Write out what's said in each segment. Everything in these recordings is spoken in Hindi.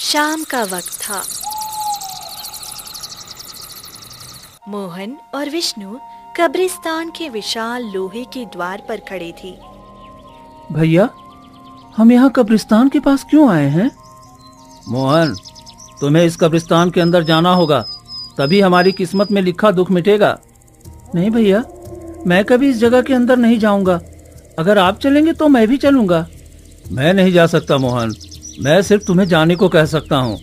शाम का वक्त था। मोहन और विष्णु कब्रिस्तान के विशाल लोहे के द्वार पर खड़े थे। भैया, हम यहाँ कब्रिस्तान के पास क्यों आए हैं? मोहन, तुम्हें इस कब्रिस्तान के अंदर जाना होगा, तभी हमारी किस्मत में लिखा दुख मिटेगा। नहीं भैया, मैं कभी इस जगह के अंदर नहीं जाऊंगा। अगर आप चलेंगे तो मैं भी चलूंगा। मैं नहीं जा सकता मोहन, मैं सिर्फ तुम्हें जाने को कह सकता हूँ।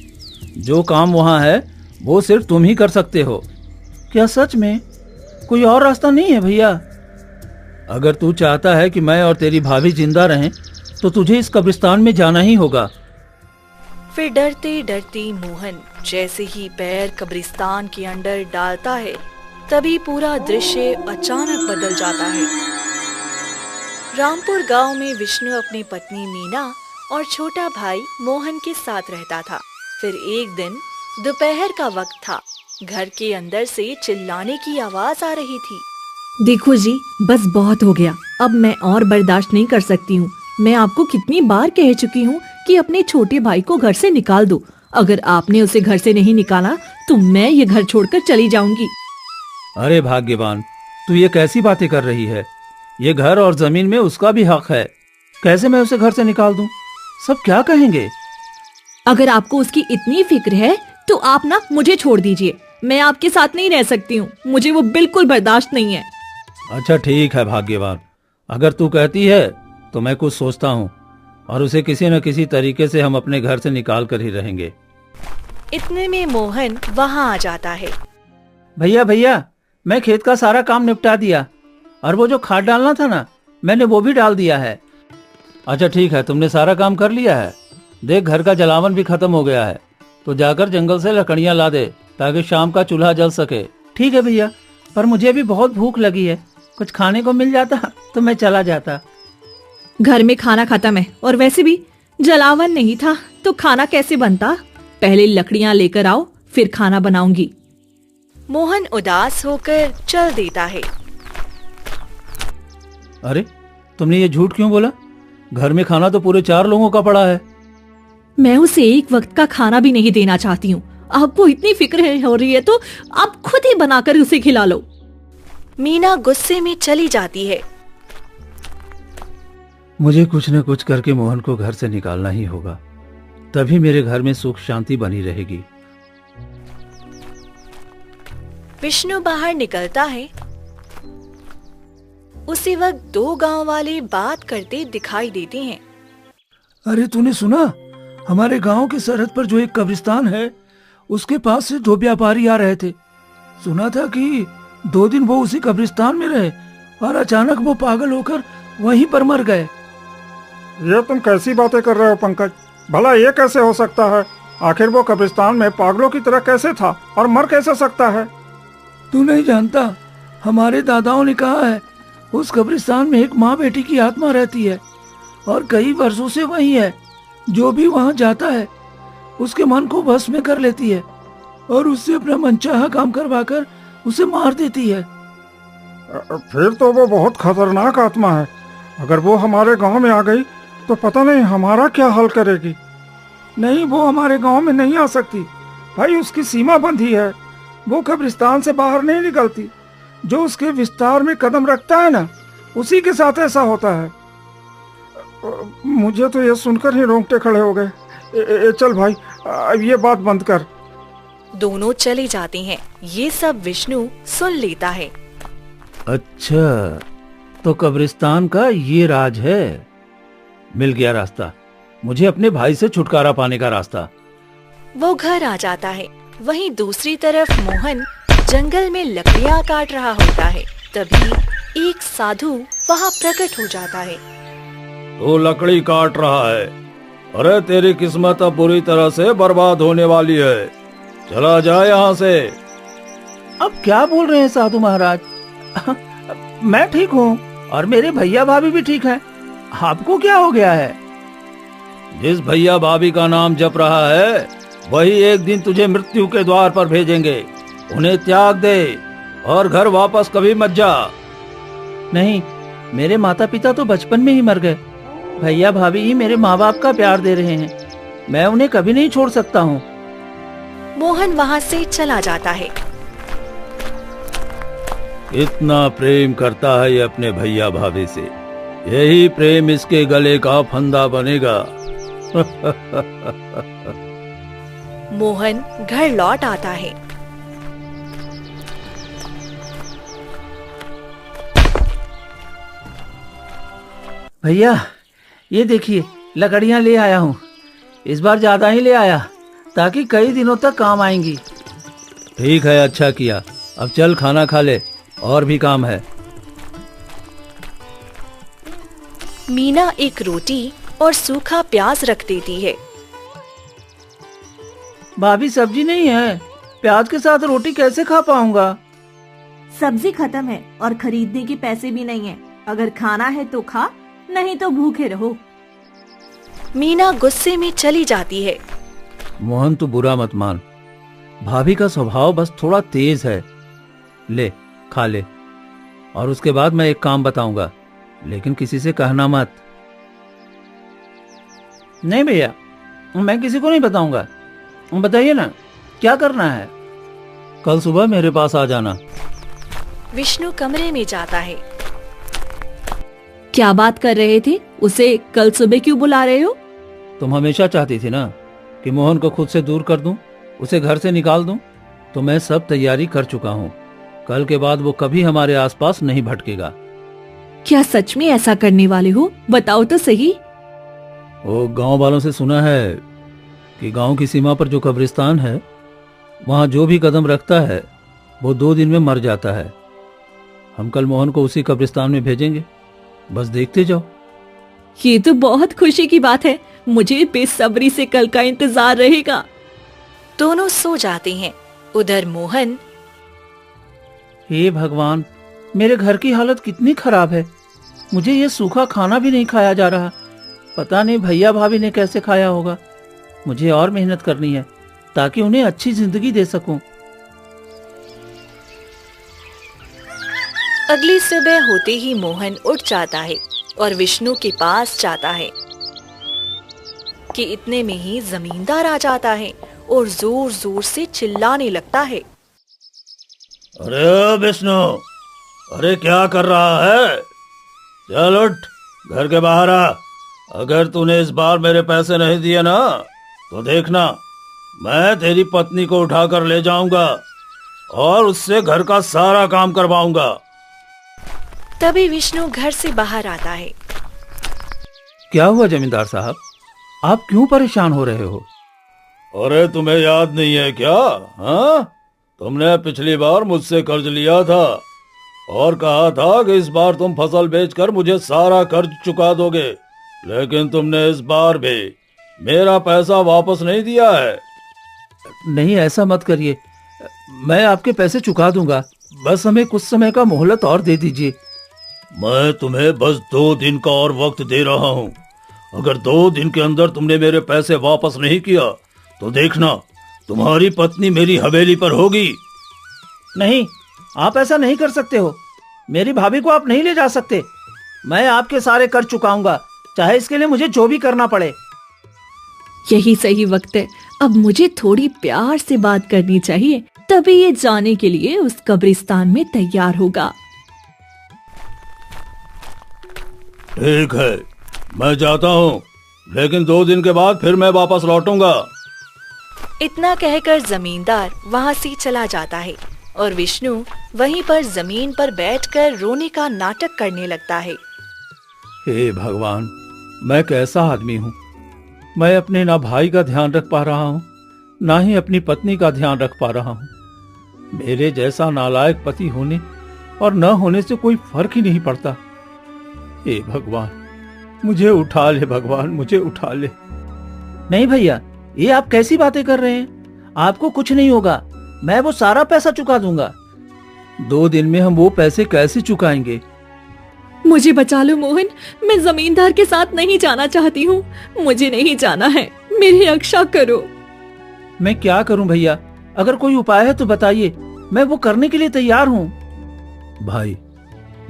जो काम वहाँ है वो सिर्फ तुम ही कर सकते हो। क्या सच में कोई और रास्ता नहीं है भैया? अगर तू चाहता है कि मैं और तेरी भाभी जिंदा रहें तो तुझे इस कब्रिस्तान में जाना ही होगा। फिर डरते डरते मोहन जैसे ही पैर कब्रिस्तान के अंदर डालता है, तभी पूरा दृश्य अचानक बदल जाता है। रामपुर गांव में विष्णु अपनी पत्नी मीना और छोटा भाई मोहन के साथ रहता था। फिर एक दिन दोपहर का वक्त था। घर के अंदर से चिल्लाने की आवाज आ रही थी। देखो जी, बस बहुत हो गया। अब मैं और बर्दाश्त नहीं कर सकती हूँ। मैं आपको कितनी बार कह चुकी हूँ कि अपने छोटे भाई को घर से निकाल दो। अगर आपने उसे घर से नहीं निकाला तो मैं ये घर छोड़कर चली जाऊंगी। अरे भाग्यवान, तू ये कैसी बातें कर रही है? ये घर और जमीन में उसका भी हक है। कैसे मैं उसे घर से निकाल दूं? सब क्या कहेंगे? अगर आपको उसकी इतनी फिक्र है तो आप ना मुझे छोड़ दीजिए। मैं आपके साथ नहीं रह सकती हूँ। मुझे वो बिल्कुल बर्दाश्त नहीं है। अच्छा ठीक है भाग्यवान, अगर तू कहती है तो मैं कुछ सोचता हूँ और उसे किसी न किसी तरीके से हम अपने घर से निकाल कर ही रहेंगे। इतने में मोहन वहाँ आ जाता है। भैया भैया, मैं खेत का सारा काम निपटा दिया और वो जो खाद डालना था ना, मैंने वो भी डाल दिया है। अच्छा ठीक है, तुमने सारा काम कर लिया है। देख, घर का जलावन भी खत्म हो गया है, तो जाकर जंगल से लकड़ियाँ ला दे ताकि शाम का चूल्हा जल सके। ठीक है भैया, पर मुझे भी बहुत भूख लगी है। कुछ खाने को मिल जाता तो मैं चला जाता। घर में खाना खत्म है और वैसे भी जलावन नहीं था तो खाना कैसे बनता? पहले लकड़ियाँ लेकर आओ, फिर खाना बनाऊंगी। मोहन उदास होकर चल देता है। अरे, तुमने ये झूठ क्यों बोला? घर में खाना तो पूरे 4 लोगों का पड़ा है। मैं उसे एक वक्त का खाना भी नहीं देना चाहती हूँ। आपको इतनी फिक्र हो रही है तो आप खुद ही बनाकर उसे खिला लो। मीना गुस्से में चली जाती है। मुझे कुछ न कुछ करके मोहन को घर से निकालना ही होगा, तभी मेरे घर में सुख शांति बनी रहेगी। विष्णु बाहर निकलता है। उसी वक्त 2 गांव वाले बात करते दिखाई देते हैं। अरे तूने सुना? हमारे गांव की सरहद पर जो एक कब्रिस्तान है, उसके पास से 2 व्यापारी आ रहे थे। सुना था कि 2 दिन वो उसी कब्रिस्तान में रहे और अचानक वो पागल होकर वहीं पर मर गए। ये तुम कैसी बातें कर रहे हो पंकज? भला ये कैसे हो सकता है? आखिर वो कब्रिस्तान में पागलों की तरह कैसे था और मर कैसे सकता है? तू नहीं जानता, हमारे दादाओं ने कहा है उस कब्रिस्तान में एक माँ बेटी की आत्मा रहती है और कई वर्षों से वही है। जो भी वहाँ जाता है उसके मन को वश में कर लेती है और उससे अपना मनचाहा काम करवाकर उसे मार देती है। फिर तो वो बहुत खतरनाक आत्मा है। अगर वो हमारे गांव में आ गई तो पता नहीं हमारा क्या हाल करेगी। नहीं, वो हमारे गांव में नहीं आ सकती भाई, उसकी सीमा बंधी है। वो कब्रिस्तान से बाहर नहीं निकलती। जो उसके विस्तार में कदम रखता है ना, उसी के साथ ऐसा होता है। मुझे तो ये सुनकर ही रोंगटे खड़े हो गए। चल भाई, अब ये बात बंद कर। दोनों चले जाते हैं। ये सब विष्णु सुन लेता है। अच्छा, तो कब्रिस्तान का ये राज है। मिल गया रास्ता, मुझे अपने भाई से छुटकारा पाने का रास्ता। वो घर आ जाता है। वहीं दूसरी तरफ मोहन जंगल में लकड़ियाँ काट रहा होता है। तभी एक साधु वहाँ प्रकट हो जाता है। तो लकड़ी काट रहा है? अरे तेरी किस्मत अब बुरी तरह से बर्बाद होने वाली है। चला जा यहाँ से। अब क्या बोल रहे हैं साधु महाराज? मैं ठीक हूँ और मेरे भैया भाभी भी ठीक हैं। आपको क्या हो गया है? जिस भैया भाभी का नाम जप रहा है वही एक दिन तुझे मृत्यु के द्वार पर भेजेंगे। उन्हें त्याग दे और घर वापस कभी मत जा। नहीं, मेरे माता पिता तो बचपन में ही मर गए। भैया भाभी ही मेरे माँ बाप का प्यार दे रहे हैं। मैं उन्हें कभी नहीं छोड़ सकता हूँ। मोहन वहाँ से चला जाता है। इतना प्रेम करता है ये अपने भैया भाभी से, यही प्रेम इसके गले का फंदा बनेगा। मोहन घर लौट आता है। भैया ये देखिए, लकड़ियाँ ले आया हूँ। इस बार ज्यादा ही ले आया ताकि कई दिनों तक काम आएंगी। ठीक है, अच्छा किया। अब चल खाना खा ले, और भी काम है। मीना एक रोटी और सूखा प्याज रख देती है। भाभी सब्जी नहीं है, प्याज के साथ रोटी कैसे खा पाऊंगा? सब्जी खत्म है और खरीदने के पैसे भी नहीं है। अगर खाना है तो खा, नहीं तो भूखे रहो। मीना गुस्से में चली जाती है। मोहन तू बुरा मत मान, भाभी का स्वभाव बस थोड़ा तेज है। ले खा ले, और उसके बाद मैं एक काम बताऊंगा, लेकिन किसी से कहना मत। नहीं भैया, मैं किसी को नहीं बताऊंगा। बताइए ना क्या करना है। कल सुबह मेरे पास आ जाना। विष्णु कमरे में जाता है। क्या बात कर रहे थे? उसे कल सुबह क्यों बुला रहे हो? तुम हमेशा चाहती थी ना कि मोहन को खुद से दूर कर दूं, उसे घर से निकाल दूं, तो मैं सब तैयारी कर चुका हूं। कल के बाद वो कभी हमारे आसपास नहीं भटकेगा। क्या सच में ऐसा करने वाले हो? बताओ तो सही। वो गांव वालों से सुना है कि गांव की सीमा पर जो कब्रिस्तान है, वहां जो भी कदम रखता है वो 2 दिन में मर जाता है। हम कल मोहन को उसी कब्रिस्तान में भेजेंगे, बस देखते जाओ। ये तो बहुत खुशी की बात है। मुझे बेसब्री से कल का इंतजार रहेगा। दोनों सो जाते हैं। उधर मोहन, हे भगवान, मेरे घर की हालत कितनी खराब है। मुझे ये सूखा खाना भी नहीं खाया जा रहा। पता नहीं भैया भाभी ने कैसे खाया होगा। मुझे और मेहनत करनी है ताकि उन्हें अच्छी जिंदगी दे सकूं। अगली सुबह होते ही मोहन उठ जाता है और विष्णु के पास जाता है कि इतने में ही जमींदार आ जाता है और जोर जोर से चिल्लाने लगता है। अरे विष्णु, अरे क्या कर रहा है? चल उठ, घर के बाहर आ। अगर तूने इस बार मेरे पैसे नहीं दिए ना, तो देखना मैं तेरी पत्नी को उठाकर ले जाऊंगा और उससे घर का सारा काम करवाऊंगा। तभी विष्णु घर से बाहर आता है। क्या हुआ जमींदार साहब, आप क्यों परेशान हो रहे हो? अरे तुम्हें याद नहीं है क्या? हाँ, तुमने पिछली बार मुझसे कर्ज लिया था और कहा था कि इस बार तुम फसल बेचकर मुझे सारा कर्ज चुका दोगे, लेकिन तुमने इस बार भी मेरा पैसा वापस नहीं दिया है। नहीं, ऐसा मत करिए, मैं आपके पैसे चुका दूंगा। बस हमें कुछ समय का मोहलत और दे दीजिए। मैं तुम्हें बस 2 दिन का और वक्त दे रहा हूँ। अगर 2 दिन के अंदर तुमने मेरे पैसे वापस नहीं किया तो देखना तुम्हारी पत्नी मेरी हवेली पर होगी। नहीं, आप ऐसा नहीं कर सकते हो। मेरी भाभी को आप नहीं ले जा सकते। मैं आपके सारे कर्ज चुकाऊंगा, चाहे इसके लिए मुझे जो भी करना पड़े। यही सही वक्त है। अब मुझे थोड़ी प्यार से बात करनी चाहिए, तभी ये जाने के लिए उस कब्रिस्तान में तैयार होगा। ठीक है, मैं जाता हूँ, लेकिन 2 दिन के बाद फिर मैं वापस लौटूंगा। इतना कहकर जमींदार वहाँ से चला जाता है और विष्णु वहीं पर जमीन पर बैठकर रोने का नाटक करने लगता है। हे भगवान, मैं कैसा आदमी हूँ। मैं अपने ना भाई का ध्यान रख पा रहा हूँ, ना ही अपनी पत्नी का ध्यान रख पा रहा हूँ। मेरे जैसा नालायक पति होने और न होने से कोई फर्क ही नहीं पड़ता। हे भगवान, मुझे उठा ले भगवान, मुझे उठा ले। नहीं भैया, ये आप कैसी बातें कर रहे हैं? आपको कुछ नहीं होगा, मैं वो सारा पैसा चुका दूंगा। 2 दिन में हम वो पैसे कैसे चुकाएंगे? मुझे बचा लो मोहन, मैं जमींदार के साथ नहीं जाना चाहती हूँ। मुझे नहीं जाना है, मेरी रक्षा करो। मैं क्या करूं भैया? अगर कोई उपाय है तो बताइए, मैं वो करने के लिए तैयार हूँ। भाई,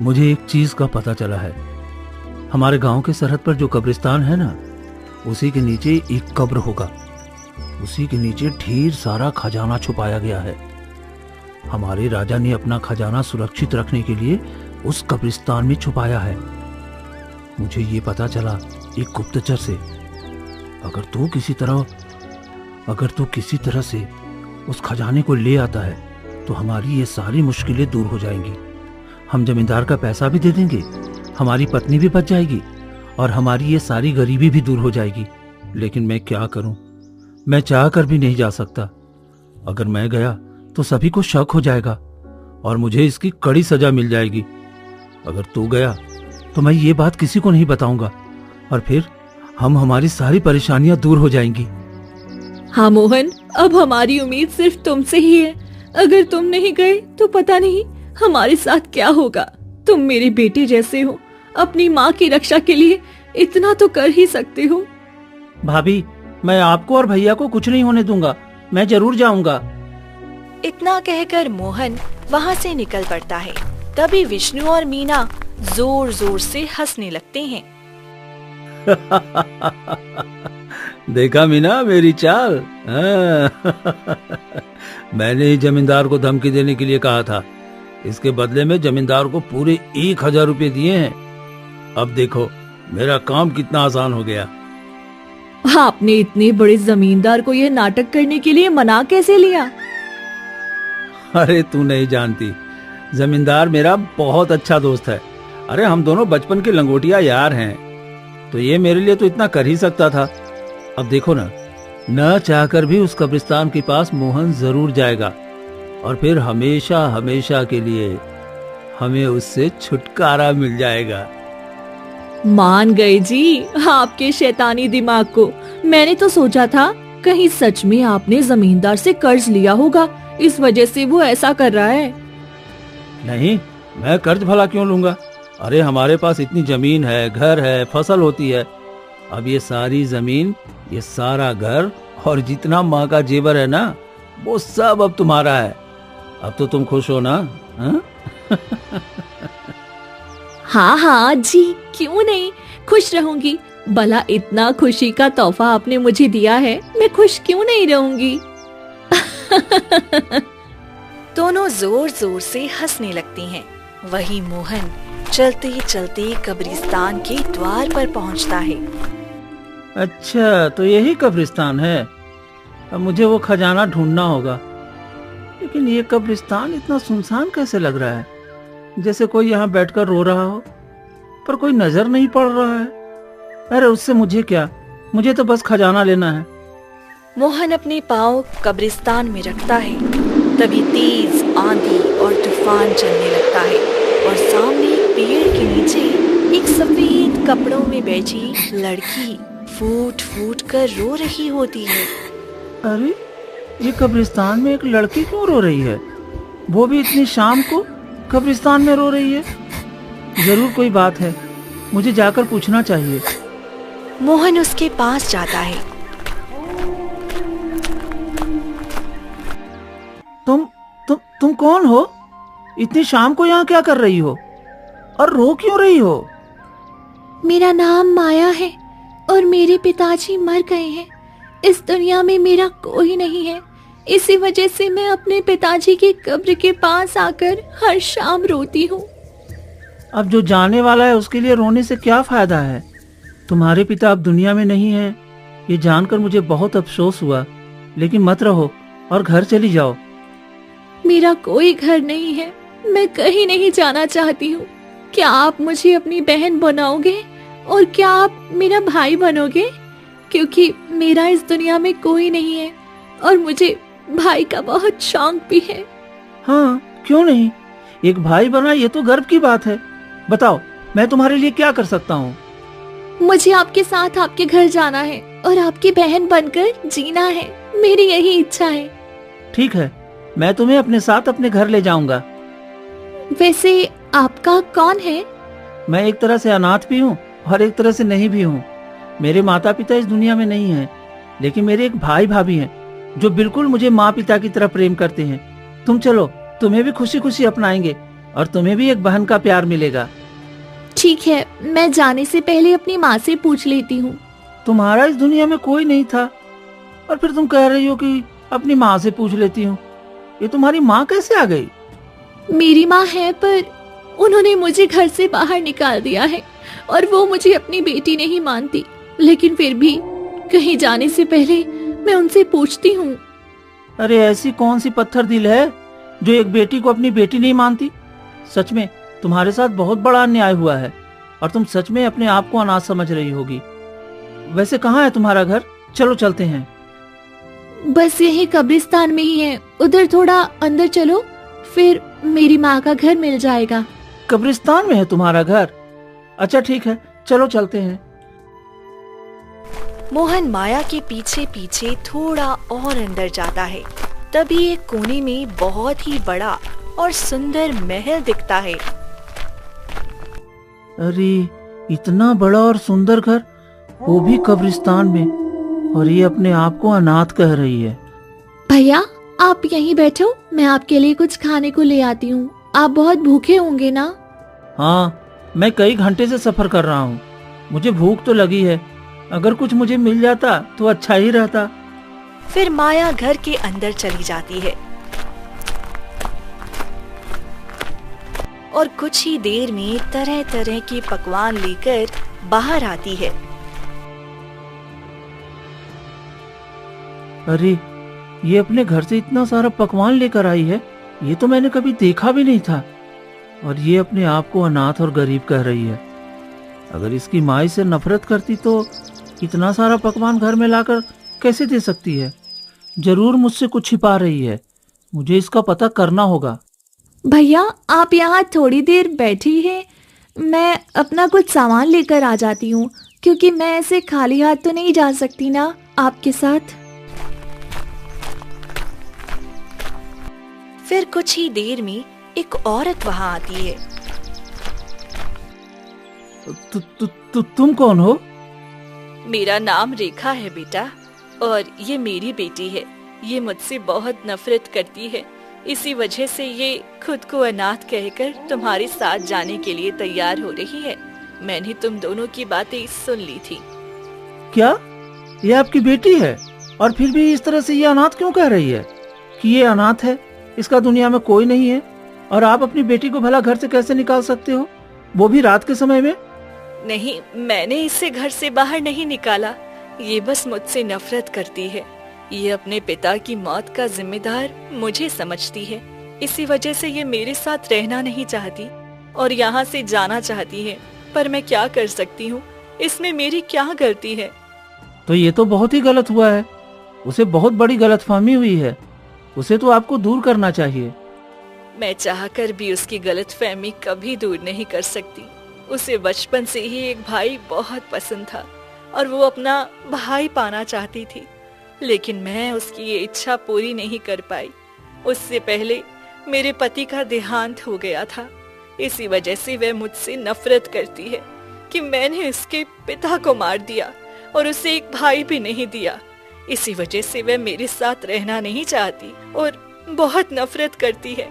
मुझे एक चीज का पता चला है। हमारे गांव के सरहद पर जो कब्रिस्तान है ना, उसी के नीचे एक कब्र होगा। उसी के नीचे ढेर सारा खजाना छुपाया गया है। हमारे राजा ने अपना खजाना सुरक्षित रखने के लिए उस कब्रिस्तान में छुपाया है। मुझे ये पता चला एक गुप्तचर से। अगर तू किसी तरह से उस खजाने को ले आता है तो हमारी ये सारी मुश्किलें दूर हो जाएंगी। हम जमींदार का पैसा भी दे देंगे, हमारी पत्नी भी बच जाएगी और हमारी ये सारी गरीबी भी दूर हो जाएगी। लेकिन मैं क्या करूं? मैं चाह कर भी नहीं जा सकता। अगर मैं गया तो सभी को शक हो जाएगा और मुझे इसकी कड़ी सजा मिल जाएगी। अगर तू गया तो मैं ये बात किसी को नहीं बताऊंगा और फिर हमारी सारी परेशानियां दूर हो जाएंगी। हाँ मोहन, अब हमारी उम्मीद सिर्फ तुमसे ही है। अगर तुम नहीं गए तो पता नहीं हमारे साथ क्या होगा। तुम मेरे बेटे जैसे हो, अपनी माँ की रक्षा के लिए इतना तो कर ही सकते हो। भाभी, मैं आपको और भैया को कुछ नहीं होने दूंगा। मैं जरूर जाऊंगा। इतना कहकर मोहन वहाँ से निकल पड़ता है। तभी विष्णु और मीना जोर जोर से हंसने लगते हैं। देखा मीना मेरी चाल? मैंने ही जमींदार को धमकी देने के लिए कहा था। इसके बदले में जमींदार को पूरे 1000 रुपए दिए हैं। अब देखो मेरा काम कितना आसान हो गया। आपने इतने बड़े जमींदार को यह नाटक करने के लिए मना कैसे लिया? अरे तू नहीं जानती, जमींदार मेरा बहुत अच्छा दोस्त है। अरे हम दोनों बचपन के लंगोटिया यार हैं, तो ये मेरे लिए तो इतना कर ही सकता था। अब देखो ना, न चाहकर भी उस कब्रिस्तान के पास मोहन जरूर जाएगा और फिर हमेशा हमेशा के लिए हमें उससे छुटकारा मिल जाएगा। मान गए जी आपके शैतानी दिमाग को। मैंने तो सोचा था कहीं सच में आपने जमींदार से कर्ज लिया होगा, इस वजह से वो ऐसा कर रहा है। नहीं, मैं कर्ज भला क्यों लूंगा? अरे हमारे पास इतनी जमीन है, घर है, फसल होती है। अब ये सारी जमीन, ये सारा घर और जितना माँ का जेवर है ना, वो सब अब तुम्हारा है। अब तो तुम खुश हो ना? हा? हाँ हाँ जी, क्यों नहीं, खुश रहूंगी। भला इतना खुशी का तोहफा आपने मुझे दिया है, मैं खुश क्यों नहीं रहूंगी। दोनों जोर जोर से हंसने लगती हैं। वही मोहन चलते चलते कब्रिस्तान के द्वार पर पहुंचता है। अच्छा, तो यही कब्रिस्तान है। अब मुझे वो खजाना ढूंढना होगा। लेकिन ये कब्रिस्तान इतना सुनसान कैसे लग रहा है? जैसे कोई यहाँ बैठकर रो रहा हो, पर कोई नजर नहीं पड़ रहा है। अरे उससे मुझे क्या, मुझे तो बस खजाना लेना है। मोहन अपने पाँव कब्रिस्तान में रखता है। तभी तेज आंधी और तूफान चलने लगता है और सामने एक पेड़ के नीचे एक सफेद कपड़ों में बैठी लड़की फूट फूट कर रो रही होती है। अरे ये कब्रिस्तान में एक लड़की क्यों रो रही है? वो भी इतनी शाम को कब्रिस्तान में रो रही है। जरूर कोई बात है, मुझे जाकर पूछना चाहिए। मोहन उसके पास जाता है। तुम कौन हो? इतनी शाम को यहाँ क्या कर रही हो और रो क्यों रही हो? मेरा नाम माया है और मेरे पिताजी मर गए हैं। इस दुनिया में मेरा कोई नहीं है। इसी वजह से मैं अपने पिताजी की कब्र के पास आकर हर शाम रोती हूँ। अब जो जाने वाला है उसके लिए रोने से क्या फायदा है? तुम्हारे पिता अब दुनिया में नहीं है, ये जानकर मुझे बहुत अफसोस हुआ। लेकिन मत रहो और घर चली जाओ। मेरा कोई घर नहीं है, मैं कहीं नहीं जाना चाहती हूँ। क्या आप मुझे अपनी बहन बनाओगे और क्या आप मेरा भाई बनोगे? क्योंकि मेरा इस दुनिया में कोई नहीं है और मुझे भाई का बहुत शौक भी है। हाँ, क्यों नहीं? एक भाई बना, ये तो गर्व की बात है। बताओ, मैं तुम्हारे लिए क्या कर सकता हूँ? मुझे आपके साथ आपके घर जाना है और आपकी बहन बनकर जीना है। मेरी यही इच्छा है। ठीक है, मैं तुम्हें अपने साथ अपने घर ले जाऊंगा। वैसे आपका कौन है? मैं एक तरह से अनाथ भी हूँ और एक तरह से नहीं भी हूँ। मेरे माता पिता इस दुनिया में नहीं हैं, लेकिन मेरे एक भाई भाभी हैं जो बिल्कुल मुझे माँ पिता की तरह प्रेम करते हैं। तुम चलो, तुम्हें भी खुशी खुशी अपनाएंगे और तुम्हें भी एक बहन का प्यार मिलेगा। ठीक है, मैं जाने से पहले अपनी माँ से पूछ लेती हूँ। तुम्हारा इस दुनिया में कोई नहीं था, और फिर तुम कह रही हो कि अपनी माँ से पूछ लेती हूँ। ये तुम्हारी माँ कैसे आ गई? मेरी माँ है, पर उन्होंने मुझे घर से बाहर निकाल दिया है और वो मुझे अपनी बेटी नहीं मानती। लेकिन फिर भी कहीं जाने से पहले मैं उनसे पूछती हूँ। अरे ऐसी कौन सी पत्थर दिल है जो एक बेटी को अपनी बेटी नहीं मानती? सच में तुम्हारे साथ बहुत बड़ा अन्याय हुआ है और तुम सच में अपने आप को अनाथ समझ रही होगी। वैसे कहाँ है तुम्हारा घर? चलो चलते हैं। बस यही कब्रिस्तान में ही है, उधर थोड़ा अंदर चलो, फिर मेरी माँ का घर मिल जाएगा। कब्रिस्तान में है तुम्हारा घर? अच्छा ठीक है, चलो चलते हैं। मोहन माया के पीछे पीछे थोड़ा और अंदर जाता है। तभी एक कोने में बहुत ही बड़ा और सुंदर महल दिखता है। अरे इतना बड़ा और सुंदर घर, वो भी कब्रिस्तान में, और ये अपने आप को अनाथ कह रही है। भैया आप यहीं बैठो, मैं आपके लिए कुछ खाने को ले आती हूँ। आप बहुत भूखे होंगे ना? हाँ, मैं कई घंटे से सफर कर रहा हूँ, मुझे भूख तो लगी है। अगर कुछ मुझे मिल जाता तो अच्छा ही रहता। फिर माया घर के अंदर चली जाती है और कुछ ही देर में तरह तरह के पकवान लेकर बाहर आती है। अरे ये अपने घर से इतना सारा पकवान लेकर आई है, ये तो मैंने कभी देखा भी नहीं था। और ये अपने आप को अनाथ और गरीब कह रही है। अगर इसकी माँ इससे नफरत करती तो इतना सारा पकवान घर में लाकर कैसे दे सकती है? जरूर मुझसे कुछ छिपा रही है, मुझे इसका पता करना होगा। भैया आप यहाँ थोड़ी देर बैठी हैं, मैं अपना कुछ सामान लेकर आ जाती हूँ, क्योंकि मैं ऐसे खाली हाथ तो नहीं जा सकती ना आपके साथ। फिर कुछ ही देर में एक औरत वहाँ आती है। तुम कौन हो? मेरा नाम रेखा है बेटा, और ये मेरी बेटी है। ये मुझसे बहुत नफरत करती है, इसी वजह से ये खुद को अनाथ कहकर तुम्हारे साथ जाने के लिए तैयार हो रही है। मैंने तुम दोनों की बातें सुन ली थी। क्या ये आपकी बेटी है? और फिर भी इस तरह से ये अनाथ क्यों कह रही है कि ये अनाथ है, इसका दुनिया में कोई नहीं है? और आप अपनी बेटी को भला घर से कैसे निकाल सकते हो, वो भी रात के समय में? नहीं, मैंने इसे घर से बाहर नहीं निकाला। ये बस मुझसे नफरत करती है। ये अपने पिता की मौत का जिम्मेदार मुझे समझती है, इसी वजह से ये मेरे साथ रहना नहीं चाहती और यहाँ से जाना चाहती है। पर मैं क्या कर सकती हूँ, इसमें मेरी क्या गलती है? तो ये तो बहुत ही गलत हुआ है, उसे बहुत बड़ी गलतफहमी हुई है, उसे तो आपको दूर करना चाहिए। मैं चाहकर भी उसकी गलतफहमी कभी दूर नहीं कर सकती। उसे बचपन से ही एक भाई बहुत पसंद था और वो अपना भाई पाना चाहती थी, लेकिन मैं उसकी ये इच्छा पूरी नहीं कर पाई। उससे पहले मेरे पति का देहांत हो गया था, इसी वजह से वह मुझसे नफरत करती है कि मैंने उसके पिता को मार दिया और उसे एक भाई भी नहीं दिया। इसी वजह से वह मेरे साथ रहना नहीं चाहती और बहुत नफरत करती है।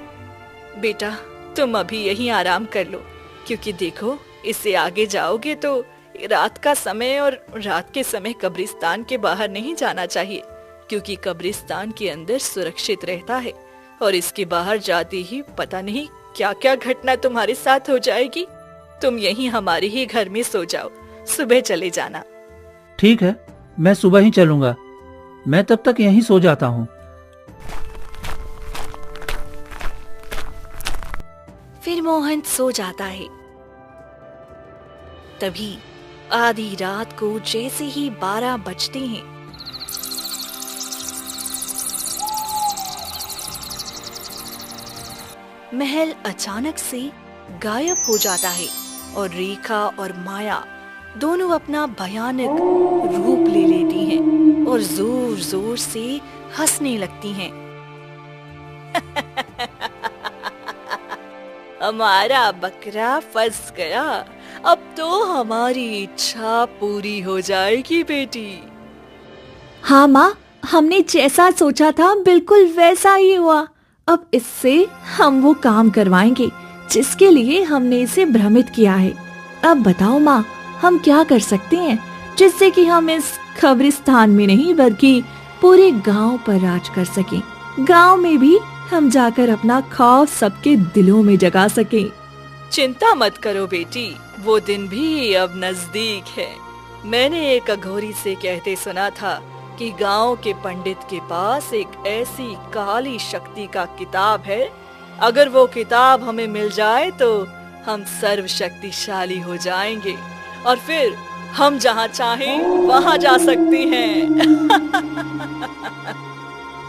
बेटा तुम अभी यहीं आराम कर लो, क्योंकि देखो इससे आगे जाओगे तो रात का समय, और रात के समय कब्रिस्तान के बाहर नहीं जाना चाहिए, क्योंकि कब्रिस्तान के अंदर सुरक्षित रहता है और इसके बाहर जाते ही पता नहीं क्या क्या घटना तुम्हारे साथ हो जाएगी। तुम यहीं हमारे ही घर में सो जाओ, सुबह चले जाना। ठीक है, मैं सुबह ही चलूंगा, मैं तब तक यहीं सो जाता हूँ। फिर मोहन सो जाता है। तभी आधी रात को जैसे ही 12 बजते हैं, महल अचानक से गायब हो जाता है और रेखा और माया दोनों अपना भयानक रूप ले लेती हैं और जोर जोर से हंसने लगती हैं। हमारा बकरा फंस गया, अब तो हमारी इच्छा पूरी हो जाएगी बेटी। हाँ माँ, हमने जैसा सोचा था बिल्कुल वैसा ही हुआ। अब इससे हम वो काम करवाएंगे जिसके लिए हमने इसे भ्रमित किया है। अब बताओ माँ, हम क्या कर सकते हैं? जिससे कि हम इस कब्रिस्तान में नहीं बल्कि पूरे गांव पर राज कर सकें। गांव में भी हम जाकर अपना खौफ सबके दिलों में जगा सकें। चिंता मत करो बेटी, वो दिन भी अब नजदीक है। मैंने एक अघोरी से कहते सुना था कि गांव के पंडित के पास एक ऐसी काली शक्ति का किताब है, अगर वो किताब हमें मिल जाए तो हम सर्वशक्तिशाली हो जाएंगे और फिर हम जहाँ चाहें वहाँ जा सकते हैं।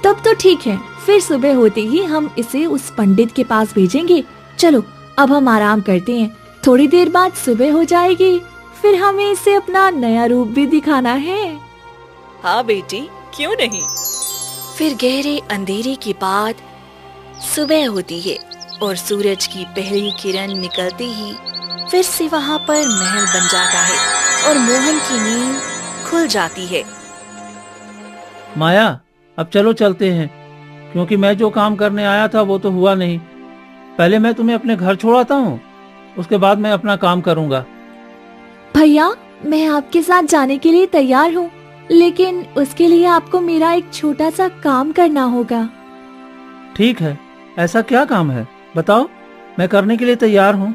तब तो ठीक है, फिर सुबह होते ही हम इसे उस पंडित के पास भेजेंगे। चलो अब हम आराम करते हैं, थोड़ी देर बाद सुबह हो जाएगी, फिर हमें इसे अपना नया रूप भी दिखाना है। हाँ बेटी, क्यों नहीं। फिर गहरे अंधेरे के बाद सुबह होती है और सूरज की पहली किरण निकलते ही फिर से वहाँ पर महल बन जाता है और मोहन की नींद खुल जाती है। माया, अब चलो चलते हैं, क्योंकि मैं जो काम करने आया था वो तो हुआ नहीं। पहले मैं तुम्हें अपने घर छोड़ाता हूँ, उसके बाद मैं अपना काम करूँगा। भैया, मैं आपके साथ जाने के लिए तैयार हूँ, लेकिन उसके लिए आपको मेरा एक छोटा सा काम करना होगा। ठीक है, ऐसा क्या काम है बताओ, मैं करने के लिए तैयार हूँ।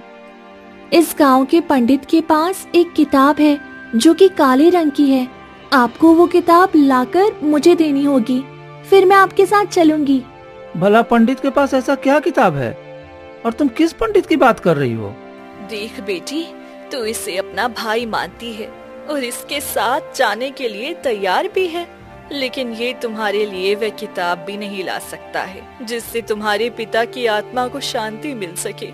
इस गांव के पंडित के पास एक किताब है जो कि काले रंग की है। आपको वो किताब लाकर मुझे देनी होगी, फिर मैं आपके साथ चलूंगी। भला पंडित के पास ऐसा क्या किताब है, और तुम किस पंडित की बात कर रही हो? देख बेटी, तू इसे अपना भाई मानती है और इसके साथ जाने के लिए तैयार भी है, लेकिन ये तुम्हारे लिए वह किताब भी नहीं ला सकता है जिससे तुम्हारे पिता की आत्मा को शांति मिल सके।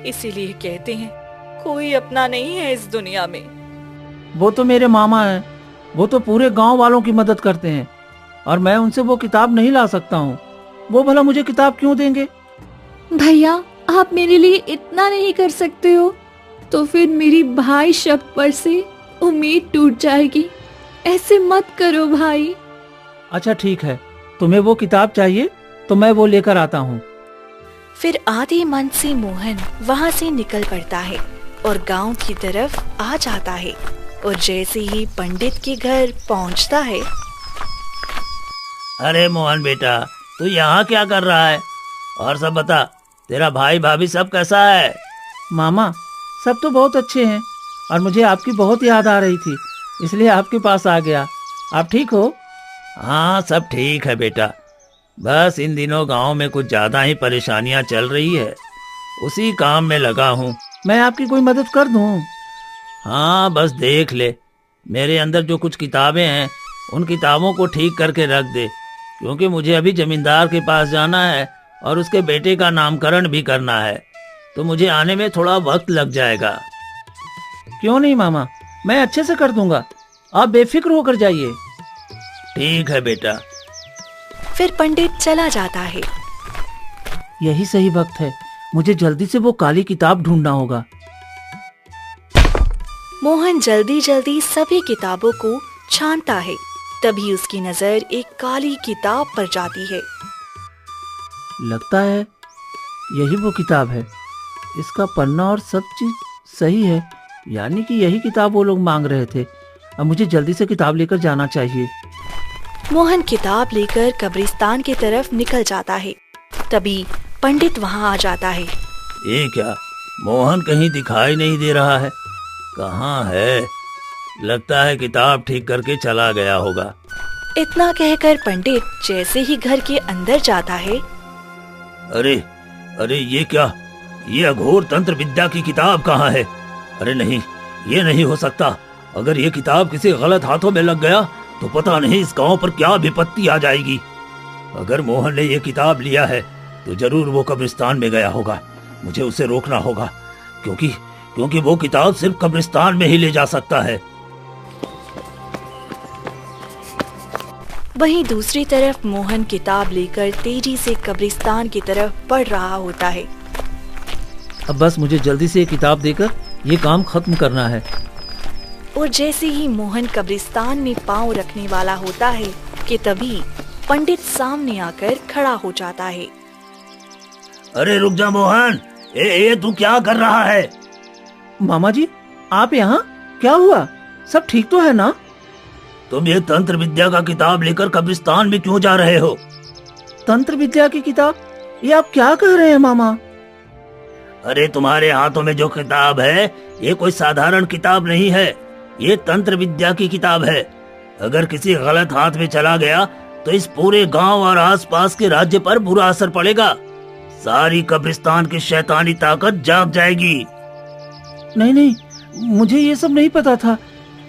इसीलिए कहते हैं कोई अपना नहीं है इस दुनिया में। वो तो मेरे मामा हैं, वो तो पूरे गांव वालों की मदद करते हैं और मैं उनसे वो किताब नहीं ला सकता हूँ। वो भला मुझे किताब क्यों देंगे? भैया, आप मेरे लिए इतना नहीं कर सकते हो तो फिर मेरी भाई शब्द पर से उम्मीद टूट जाएगी। ऐसे मत करो भाई। अच्छा ठीक है, तुम्हें वो किताब चाहिए तो मैं वो लेकर आता हूँ। फिर आधे मन से मोहन वहाँ से निकल पड़ता है और गांव की तरफ आ जाता है और जैसे ही पंडित के घर पहुँचता है। अरे मोहन बेटा, तू यहाँ क्या कर रहा है? और सब बता, तेरा भाई भाभी सब कैसा है? मामा, सब तो बहुत अच्छे हैं और मुझे आपकी बहुत याद आ रही थी, इसलिए आपके पास आ गया। आप ठीक हो? हाँ, सब ठीक है बेटा, बस इन दिनों गांव में कुछ ज्यादा ही परेशानियां चल रही है, उसी काम में लगा हूँ। मैं आपकी कोई मदद कर दूँ? हाँ, बस देख ले, मेरे अंदर जो कुछ किताबें हैं उन किताबों को ठीक करके रख दे, क्योंकि मुझे अभी जमींदार के पास जाना है और उसके बेटे का नामकरण भी करना है, तो मुझे आने में थोड़ा वक्त लग जाएगा। क्यों नहीं मामा, मैं अच्छे से कर दूंगा, आप बेफिक्र होकर जाइए। ठीक है बेटा। फिर पंडित चला जाता है। यही सही वक्त है, मुझे जल्दी से वो काली किताब ढूंढना होगा। मोहन जल्दी जल्दी सभी किताबों को छानता है, तभी उसकी नजर एक काली किताब पर जाती है। लगता है यही वो किताब है, इसका पन्ना और सब चीज सही है, यानी कि यही किताब वो लोग मांग रहे थे। अब मुझे जल्दी से किताब लेकर जाना चाहिए। मोहन किताब लेकर कब्रिस्तान की तरफ निकल जाता है, तभी पंडित वहाँ आ जाता है। ये क्या, मोहन कहीं दिखाई नहीं दे रहा है, कहाँ है? लगता है किताब ठीक करके चला गया होगा। इतना कहकर पंडित जैसे ही घर के अंदर जाता है। अरे अरे, ये क्या, ये अघोर तंत्र विद्या की किताब कहाँ है? अरे नहीं, ये नहीं हो सकता। अगर ये किताब किसी गलत हाथों में लग गया तो पता नहीं इस गांव पर क्या विपत्ति आ जाएगी। अगर मोहन ने ये किताब लिया है तो जरूर वो कब्रिस्तान में गया होगा। मुझे उसे रोकना होगा, क्योंकि वो किताब सिर्फ कब्रिस्तान में ही ले जा सकता है। वहीं दूसरी तरफ मोहन किताब लेकर तेजी से कब्रिस्तान की तरफ बढ़ रहा होता है। अब बस मुझे जल्दी से ये किताब देकर ये काम खत्म करना है। और जैसे ही मोहन कब्रिस्तान में पांव रखने वाला होता है कि तभी पंडित सामने आकर खड़ा हो जाता है। अरे रुक जा मोहन, ए तू क्या कर रहा है? मामा जी, आप यहाँ? क्या हुआ? सब ठीक तो है ना? तुम ये तंत्र विद्या का किताब लेकर कब्रिस्तान में क्यों जा रहे हो? तंत्र विद्या की किताब? ये आप क्या कह रहे हैं मामा? अरे तुम्हारे हाथों में जो किताब है ये कोई साधारण किताब नहीं है, ये तंत्र विद्या की किताब है। अगर किसी गलत हाथ में चला गया तो इस पूरे गांव और आसपास के राज्य पर बुरा असर पड़ेगा। सारी कब्रिस्तान की शैतानी ताकत जाग जाएगी। नहीं नहीं, मुझे ये सब नहीं पता था।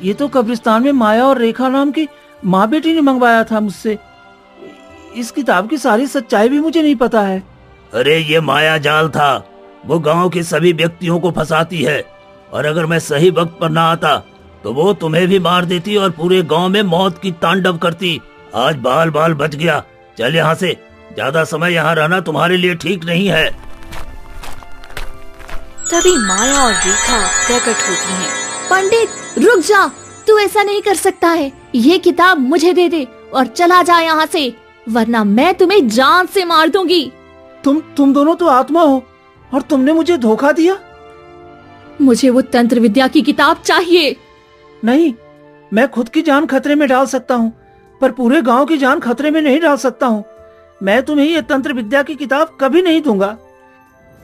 ये तो कब्रिस्तान में माया और रेखा नाम की माँ बेटी ने मंगवाया था मुझसे। इस किताब की सारी सच्चाई भी मुझे नहीं पता है। अरे ये माया जाल था, वो गांव के सभी व्यक्तियों को फंसाती है, और अगर मैं सही वक्त पर ना आता तो वो तुम्हें भी मार देती और पूरे गांव में मौत की तांडव करती। आज बाल बाल बच गया। चल यहाँ से, ज्यादा समय यहाँ रहना तुम्हारे लिए ठीक नहीं है। तभी माया और रेखा प्रकट होती हैं। पंडित रुक जा, तू ऐसा नहीं कर सकता है। ये किताब मुझे दे दे और चला जा यहाँ से, वरना मैं तुम्हें जान से मार दूंगी। तुम दोनों तो आत्मा हो और तुमने मुझे धोखा दिया। मुझे वो तंत्र विद्या की किताब चाहिए। नहीं, मैं खुद की जान खतरे में डाल सकता हूँ, पर पूरे गांव की जान खतरे में नहीं डाल सकता हूँ। मैं तुम्हें ये तंत्र विद्या की किताब कभी नहीं दूंगा।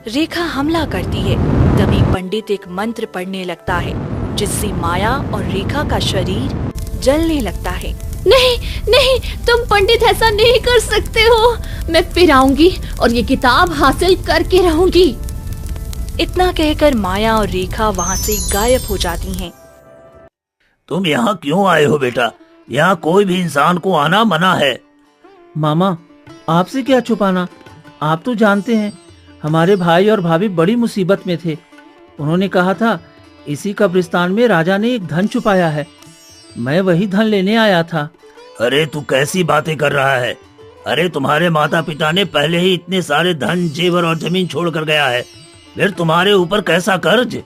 रेखा हमला करती है। तभी पंडित एक मंत्र पढ़ने लगता है, जिससे माया और रेखा का शरीर जलने लगता है। नहीं नहीं, तुम पंडित ऐसा नहीं कर सकते हो। मैं फिर आऊंगी और ये किताब हासिल करके रहूंगी। इतना कहकर माया और रेखा वहाँ से गायब हो जाती हैं। तुम यहाँ क्यों आए हो बेटा? यहाँ कोई भी इंसान को आना मना है। मामा, आपसे क्या छुपाना, आप तो जानते हैं हमारे भाई और भाभी बड़ी मुसीबत में थे। उन्होंने कहा था इसी कब्रिस्तान में राजा ने एक धन छुपाया है। मैं वही धन लेने आया था। अरे तू कैसी बातें कर रहा है? अरे तुम्हारे माता पिता ने पहले ही इतने सारे धन, जेवर और जमीन छोड़ कर गया है, फिर तुम्हारे ऊपर कैसा कर्ज?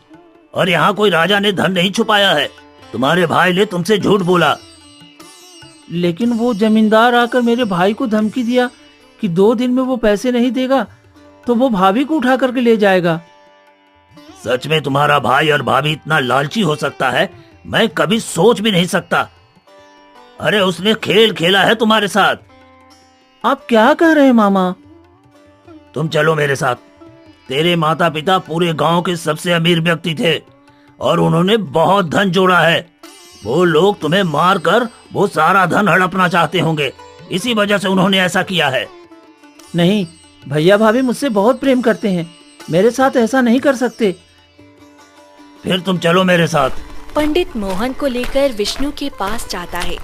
और यहाँ कोई राजा ने धन नहीं छुपाया है। तुम्हारे भाई ने तुमसे झूठ बोला। लेकिन वो जमींदार आकर मेरे भाई को धमकी दिया कि 2 दिन में वो पैसे नहीं देगा तो वो भाभी को उठा करके ले जाएगा। सच में तुम्हारा भाई और भाभी इतना लालची हो सकता है, मैं कभी सोच भी नहीं सकता। अरे उसने खेल खेला है तुम्हारे साथ। आप क्या कह रहे हैं मामा? तुम चलो मेरे साथ। तेरे माता पिता पूरे गांव के सबसे अमीर व्यक्ति थे और उन्होंने बहुत धन जोड़ा है। वो लोग तुम्हें मार कर वो सारा धन हड़पना चाहते होंगे, इसी वजह से उन्होंने ऐसा किया है। नहीं, भैया भाभी मुझसे बहुत प्रेम करते हैं, मेरे साथ ऐसा नहीं कर सकते। फिर तुम चलो मेरे साथ। पंडित मोहन को लेकर विष्णु के पास जाता है।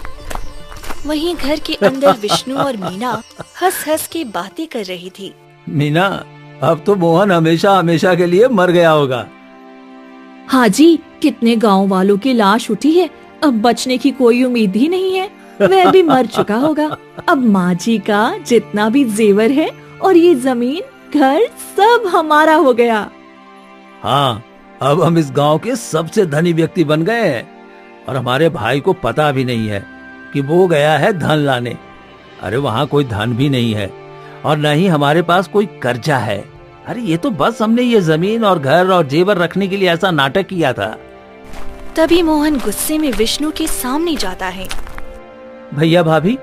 वहीं घर के अंदर विष्णु और मीना हंस हंस के बातें कर रही थी। मीना, अब तो मोहन हमेशा हमेशा के लिए मर गया होगा। हाँ जी, कितने गांव वालों की लाश उठी है, अब बचने की कोई उम्मीद ही नहीं है। वह भी मर चुका होगा। अब माँ जी का जितना भी जेवर है और ये जमीन, घर सब हमारा हो गया। हाँ, अब हम इस गांव के सबसे धनी व्यक्ति बन गए हैं और हमारे भाई को पता भी नहीं है कि वो गया है धन लाने। अरे वहाँ कोई धन भी नहीं है और न ही हमारे पास कोई कर्जा है। अरे ये तो बस हमने ये जमीन और घर और जेवर रखने के लिए ऐसा नाटक किया था। तभी मोहन गुस्से में विष्णु के सामने जाता है। भैया भाभी,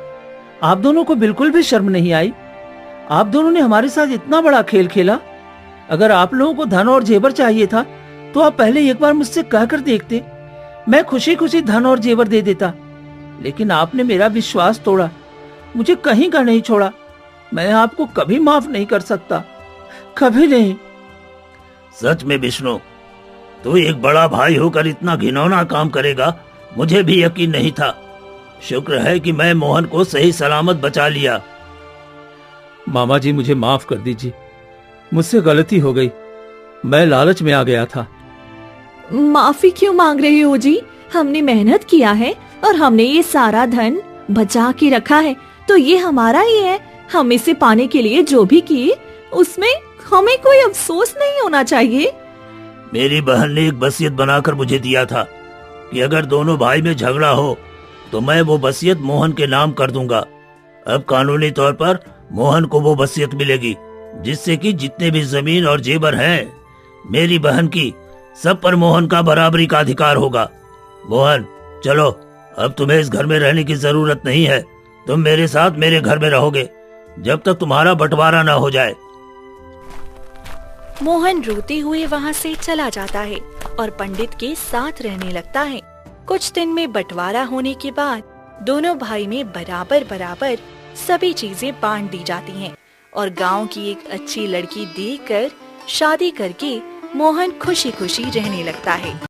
आप दोनों को बिल्कुल भी शर्म नहीं आई? आप दोनों ने हमारे साथ इतना बड़ा खेल खेला। अगर आप लोगों को धन और जेवर चाहिए था तो आप पहले एक बार मुझसे कहकर देखते, मैं खुशी खुशी धन और जेवर दे देता। लेकिन आपने मेरा विश्वास तोड़ा, मुझे कहीं का नहीं छोड़ा। मैं आपको कभी माफ नहीं कर सकता, कभी नहीं। सच में विष्णु, तू एक बड़ा भाई होकर इतना घिनौना काम करेगा, मुझे भी यकीन नहीं था। शुक्र है कि मैं मोहन को सही सलामत बचा लिया। मामा जी, मुझे माफ कर दीजिए, मुझसे गलती हो गई, मैं लालच में आ गया था। माफी क्यों मांग रहे हो जी? हमने मेहनत किया है और हमने ये सारा धन बचा के रखा है, तो ये हमारा ही है। हम इसे पाने के लिए जो भी किए उसमें हमें कोई अफसोस नहीं होना चाहिए। मेरी बहन ने एक वसीयत बनाकर मुझे दिया था कि अगर दोनों भाई में झगड़ा हो तो मैं वो वसीयत मोहन के नाम कर दूंगा। अब कानूनी तौर पर मोहन को वो वसीयत मिलेगी, जिससे कि जितने भी जमीन और जेवर हैं मेरी बहन की, सब पर मोहन का बराबरी का अधिकार होगा। मोहन, चलो, अब तुम्हें इस घर में रहने की जरूरत नहीं है। तुम मेरे साथ मेरे घर में रहोगे जब तक तुम्हारा बंटवारा ना हो जाए। मोहन रोते हुए वहाँ से चला जाता है और पंडित के साथ रहने लगता है। कुछ दिन में बंटवारा होने के बाद दोनों भाई में बराबर बराबर सभी चीजें बांट दी जाती हैं और गांव की एक अच्छी लड़की देखकर शादी करके मोहन खुशी खुशी रहने लगता है।